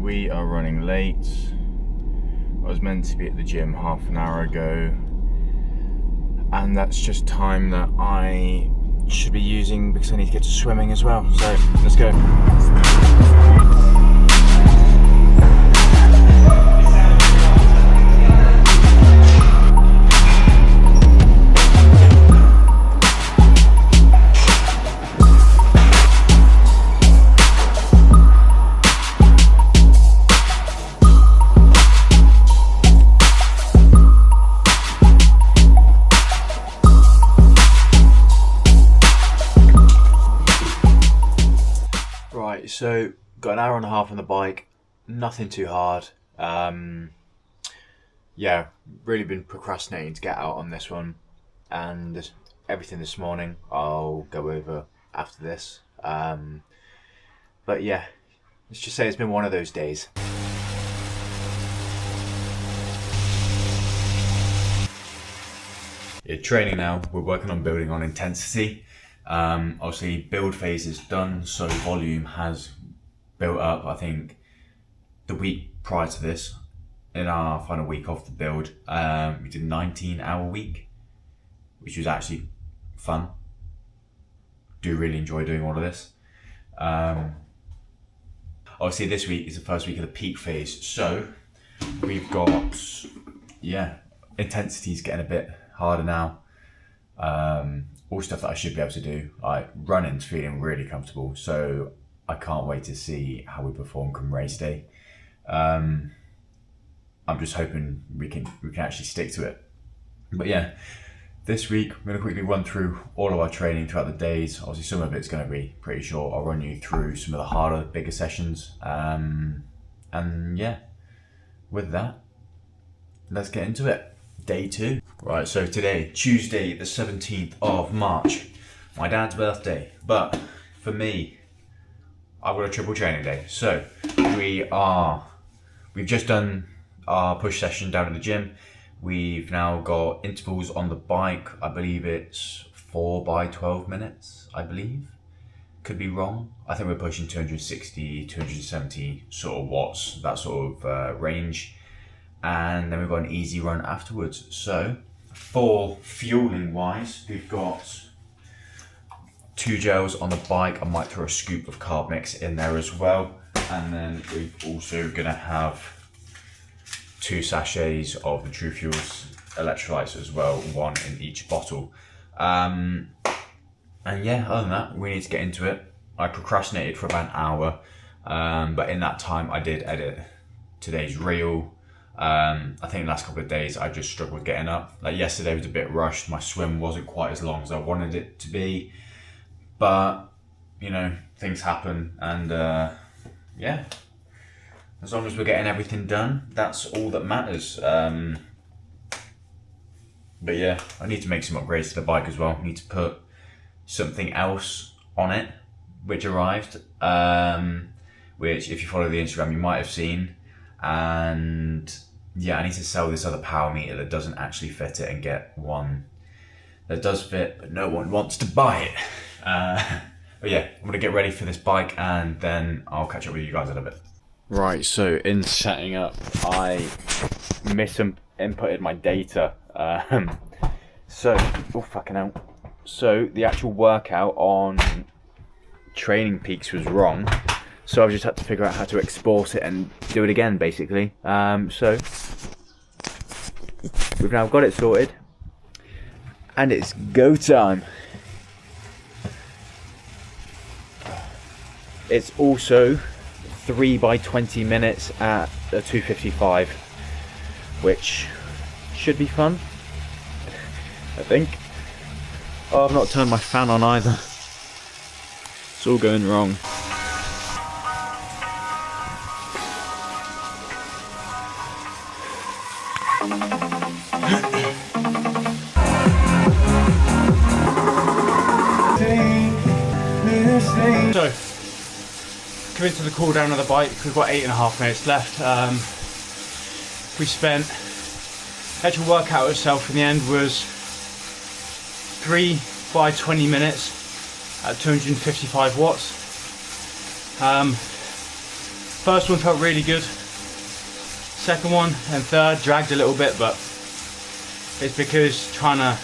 we are running late. I was meant to be at the gym half an hour ago, and that's just time that I should be using because I need to get to swimming as well. So let's go. So got an hour and a half on the bike, nothing too hard. Yeah, really been procrastinating to get out on this one, and everything this morning I'll go over after this. But yeah, let's just say it's been one of those days. Yeah, training now, we're working on building on intensity. Obviously build phase is done, so volume has built up. I think the week prior to this, in our final week of the build, we did a 19-hour week, which was actually fun. Do really enjoy doing all of this. Obviously this week is the first week of the peak phase, so we've got, yeah, intensity's getting a bit harder now. All stuff that I should be able to do. Like running's feeling really comfortable, so I can't wait to see how we perform come race day. I'm just hoping we can actually stick to it. But yeah, this week I'm going to quickly run through all of our training throughout the days. Obviously some of it's going to be pretty short. I'll run you through some of the harder, bigger sessions. And yeah, with that, let's get into it. Day 2. Right, so today, Tuesday the 17th of March, my dad's birthday, but for me, I've got a triple training day. So we've just done our push session down at the gym. We've now got intervals on the bike. I believe it's 4 by 12 minutes, I believe. Could be wrong. I think we're pushing 260, 270 sort of watts, that sort of range. And then we've got an easy run afterwards. So for fueling wise, we've got 2 gels on the bike. I might throw a scoop of carb mix in there as well. And then we're also gonna have 2 sachets of the TrueFuels electrolytes as well, 1 in each bottle. And yeah, other than that, we need to get into it. I procrastinated for about an hour, but in that time I did edit today's reel. I think the last couple of days I just struggled getting up. Like yesterday was a bit rushed. My swim wasn't quite as long as I wanted it to be, but you know, things happen, and yeah, as long as we're getting everything done, that's all that matters. But yeah, I need to make some upgrades to the bike as well. I need to put something else on it, which arrived, which if you follow the Instagram you might have seen. And yeah, I need to sell this other power meter that doesn't actually fit it and get one that does fit, but no one wants to buy it. But yeah, I'm gonna get ready for this bike and then I'll catch up with you guys in a bit. Right, so in setting up, I inputted my data. So, oh fucking hell. So the actual workout on Training Peaks was wrong. So I've just had to figure out how to export it and do it again, basically. So we've now got it sorted, and it's go time. It's also 3 by 20 minutes at a 255, which should be fun, I think. Oh, I've not turned my fan on either. It's all going wrong. So, coming to the cool down of the bike, we've got 8.5 minutes left. We spent, the actual workout itself in the end was 3 by 20 minutes at 255 watts. First one felt really good. Second one and third dragged a little bit, but it's because trying to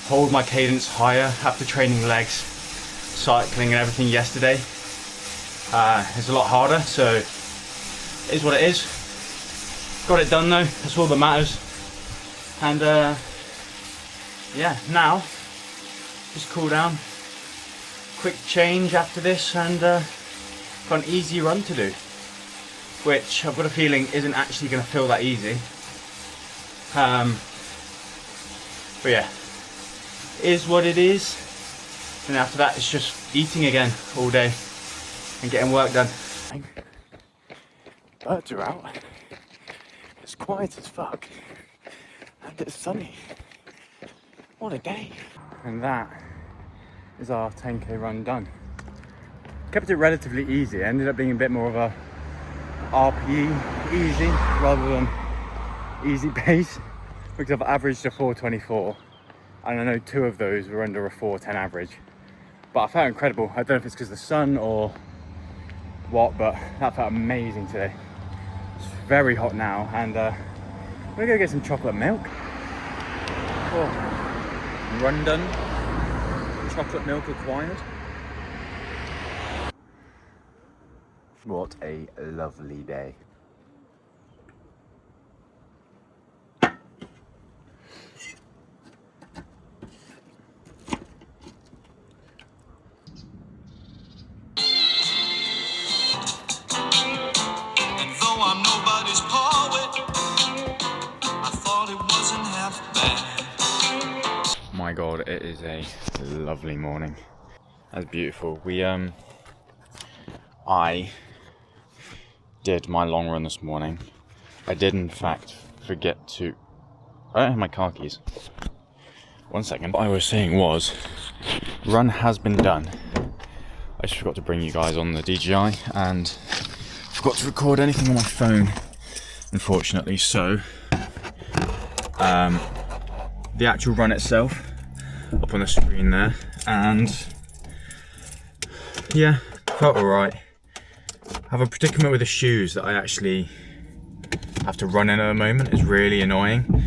hold my cadence higher after training legs, cycling and everything yesterday is a lot harder, so it is what it is. Got it done though, that's all that matters. And yeah, now just cool down, quick change after this, and got an easy run to do, which I've got a feeling isn't actually going to feel that easy. But yeah, it is what it is. And after that it's just eating again all day and getting work done. Birds are out. It's quiet as fuck. And it's sunny. What a day. And that is our 10k run done. Kept it relatively easy. It ended up being a bit more of a RPE easy rather than easy pace, because I've averaged a 4:24 and I know 2 of those were under a 4:10 average. But I felt incredible. I don't know if it's because of the sun or what, but that felt amazing today. It's very hot now, and I'm gonna go get some chocolate milk. Cool. Run done. Chocolate milk acquired. What a lovely day. My God, it is a lovely morning. That's beautiful. I did my long run this morning. I did in fact forget to, I don't have my car keys. One second. What I was saying was, run has been done. I just forgot to bring you guys on the DJI and forgot to record anything on my phone, unfortunately. So, the actual run itself up on the screen there, and yeah, felt alright. I have a predicament with the shoes that I actually have to run in at the moment. It's really annoying.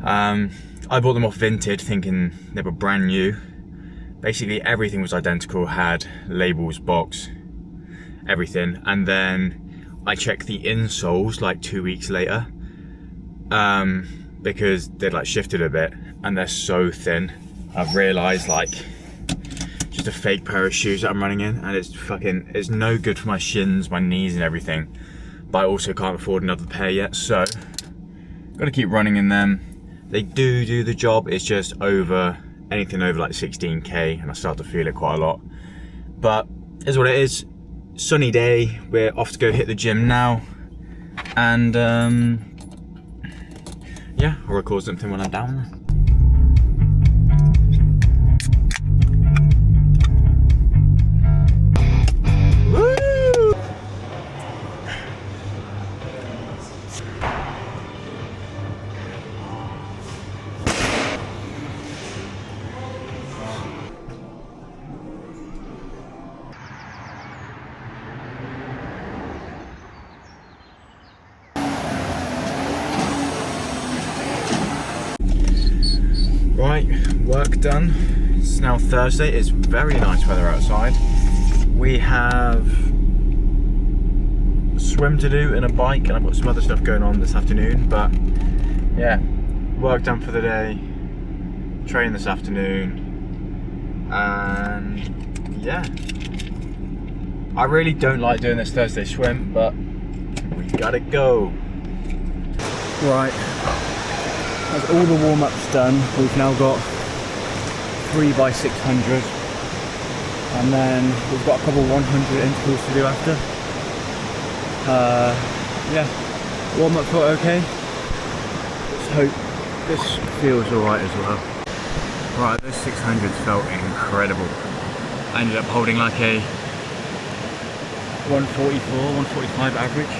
I bought them off Vinted thinking they were brand new. Basically everything was identical, had labels, box, everything, and then I checked the insoles like 2 weeks later because they'd like shifted a bit and they're so thin. I've realised like just a fake pair of shoes that I'm running in, and it's no good for my shins, my knees and everything, but I also can't afford another pair yet, so gotta keep running in them. They do the job, it's just anything over like 16k and I start to feel it quite a lot, but it's what it is. Sunny day, we're off to go hit the gym now, and yeah, I'll record something when I'm down there. Right, work done. It's now Thursday. It's very nice weather outside. We have a swim to do and a bike, and I've got some other stuff going on this afternoon, but yeah, work done for the day, train this afternoon, and yeah. I really don't like doing this Thursday swim, but we gotta go. Right. That's all the warm-ups done. We've now got 3x600, and then we've got a couple 100 intervals to do after. Yeah, warm-up felt okay. Let's hope this feels alright as well. Right, those 600s felt incredible. I ended up holding like a 144, 145 average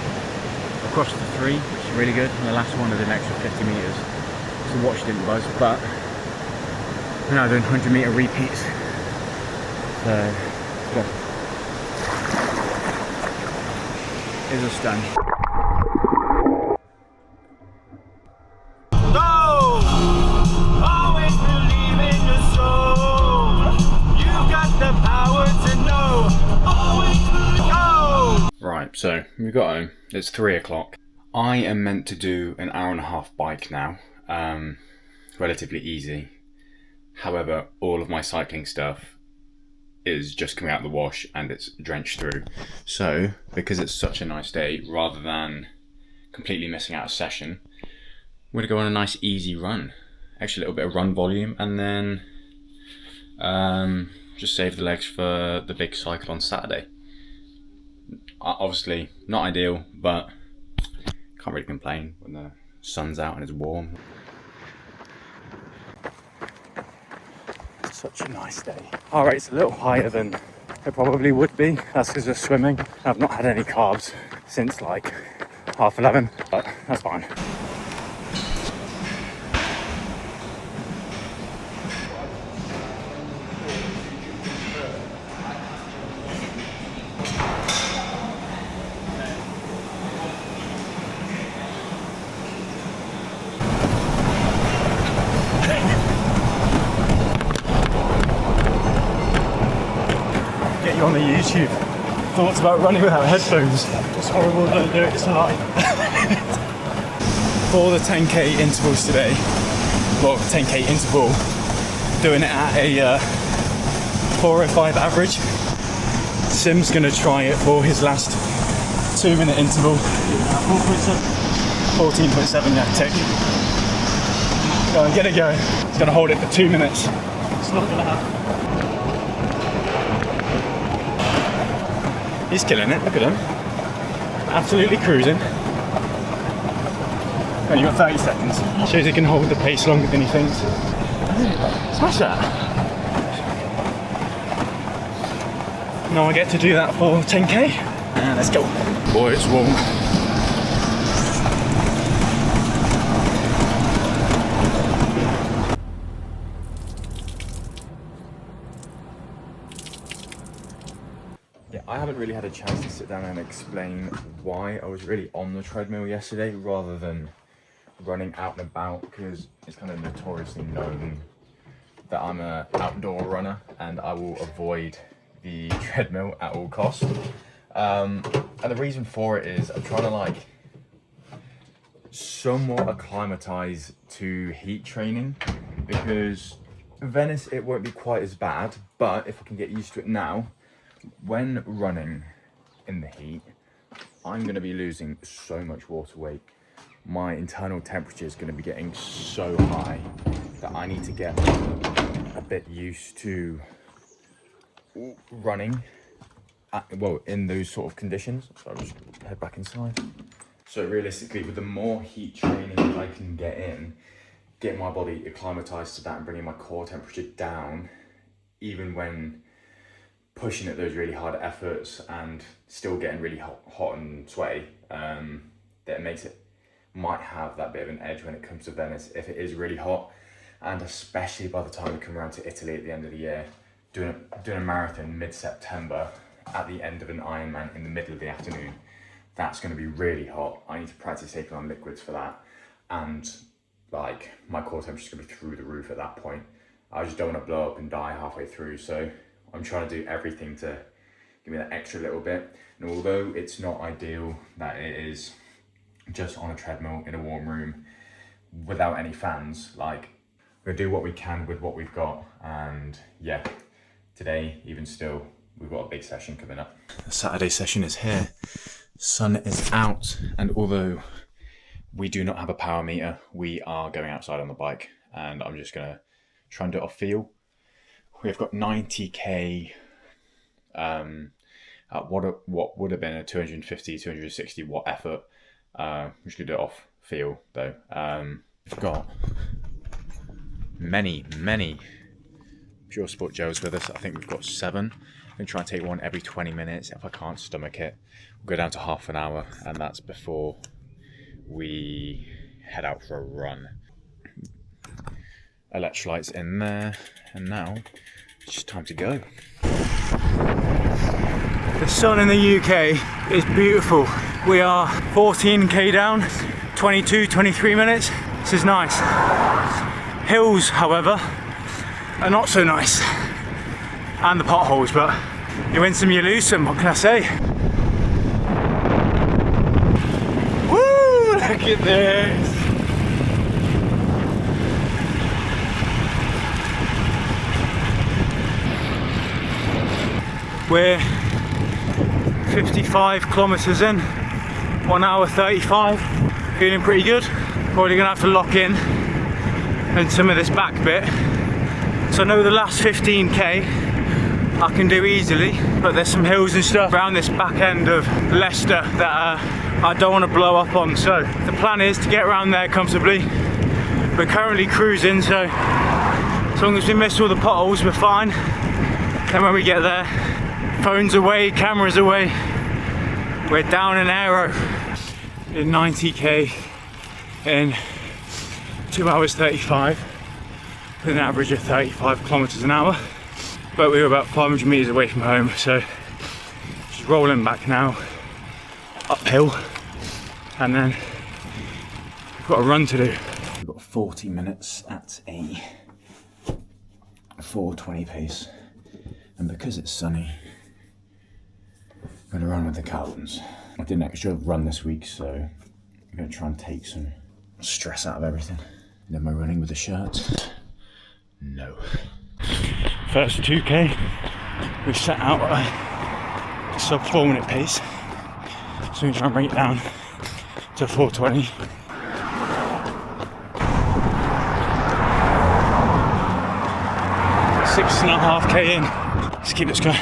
across the 3, which is really good. And the last one I did an extra 50 meters. The watch didn't buzz, but we're now doing 100 meter repeats. So let's go. is a stun. Right, so we got home. It's 3 o'clock. I am meant to do an hour-and-a-half bike now. Relatively easy. However, all of my cycling stuff is just coming out of the wash and it's drenched through. So, because it's such a nice day, rather than completely missing out a session, we're gonna go on a nice easy run. Actually, a little bit of run volume, and then just save the legs for the big cycle on Saturday. Obviously, not ideal, but can't really complain when the sun's out and it's warm. Such a nice day. Heart rate's a little higher than it probably would be. That's because of swimming. I've not had any carbs since like 11:30, but that's fine. You on the YouTube thoughts about running without headphones. It's horrible, don't do it, it's hard. For the 10k intervals today, well, 10k interval, doing it at a 4:05 average. Sim's gonna try it for his last 2-minute interval. 14.7, yeah, tick. Go on, get it going. He's gonna hold it for 2 minutes. It's not gonna happen. He's killing it, look at him. Absolutely cruising. And you've got 30 seconds. Shows he can hold the pace longer than he thinks. Smash that. Now I get to do that for 10k. And let's go. Boy, it's warm. Yeah, I haven't really had a chance to sit down and explain why I was really on the treadmill yesterday rather than running out and about, because it's kind of notoriously known that I'm an outdoor runner and I will avoid the treadmill at all costs. And the reason for it is I'm trying to like somewhat acclimatise to heat training, because Venice it won't be quite as bad, but if I can get used to it now, when running in the heat, I'm going to be losing so much water weight. My internal temperature is going to be getting so high that I need to get a bit used to running in those sort of conditions. So I'll just head back inside. So realistically, with the more heat training I can get in, getting my body acclimatized to that and bringing my core temperature down, even when pushing at those really hard efforts and still getting really hot and sweaty, that might have that bit of an edge when it comes to Venice if it is really hot, and especially by the time we come around to Italy at the end of the year, doing a marathon mid-September at the end of an Ironman in the middle of the afternoon. That's going to be really hot. I need to practice taking on liquids for that, and like my core temperature is going to be through the roof at that point. I just don't want to blow up and die halfway through, so I'm trying to do everything to give me that extra little bit. And although it's not ideal that it is just on a treadmill in a warm room without any fans, like we're gonna do what we can with what we've got. And yeah, today, even still, we've got a big session coming up. The Saturday session is here. Sun is out, and although we do not have a power meter, we are going outside on the bike, and I'm just gonna try and do it off feel. We've got 90k at what would have been a 250, 260 watt effort. We're just gonna do it off feel though. We've got many Pure Sport gels with us. I think we've got 7. I'm gonna try and take one every 20 minutes. If I can't stomach it, we'll go down to half an hour, and that's before we head out for a run. Electrolytes in there, and now it's just time to go. The sun in the UK is beautiful. We are 14k down, 23 minutes. This is nice. Hills, however, are not so nice. And the potholes, but you win some, you lose some, what can I say? Woo, look at this. We're 55 kilometers in, 1 hour 35, feeling pretty good. Probably gonna have to lock in some of this back bit. So I know the last 15k I can do easily, but there's some hills and stuff around this back end of Leicester that I don't want to blow up on. So the plan is to get around there comfortably. We're currently cruising, so as long as we miss all the potholes, we're fine. Then when we get there, phones away, cameras away, we're down an arrow. In 90k in 2 hours 35 with an average of 35 kilometers an hour, but we were about 500 meters away from home, so just rolling back now uphill, and then we've got a run to do. We've got 40 minutes at a 4:20 pace, and because it's sunny, I'm gonna run with the Carltons. I did an extra run this week, so I'm gonna try and take some stress out of everything. And am I running with a shirt? No. First 2k, we set out at a sub 4 minute pace, so we try and bring it down to 4:20. Six and a half k in. Let's keep this going.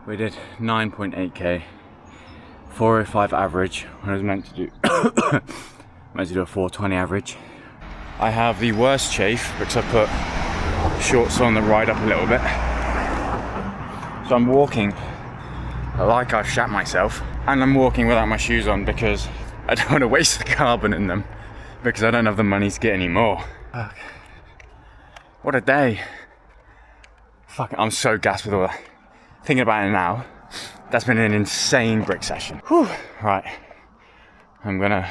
We did 9.8k, 405 average when I was meant to do meant to do a 420 average. I have the worst chafe because I put shorts on that ride up a little bit. So I'm walking like I've shat myself, and I'm walking without my shoes on because I don't want to waste the carbon in them because I don't have the money to get any more. Fuck. What a day. Fuck, I'm so gassed with all that. Thinking about it now, that's been an insane brick session. Whew. Right, I'm gonna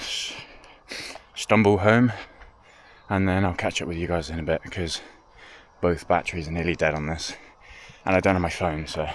stumble home and then I'll catch up with you guys in a bit because both batteries are nearly dead on this and I don't have my phone, so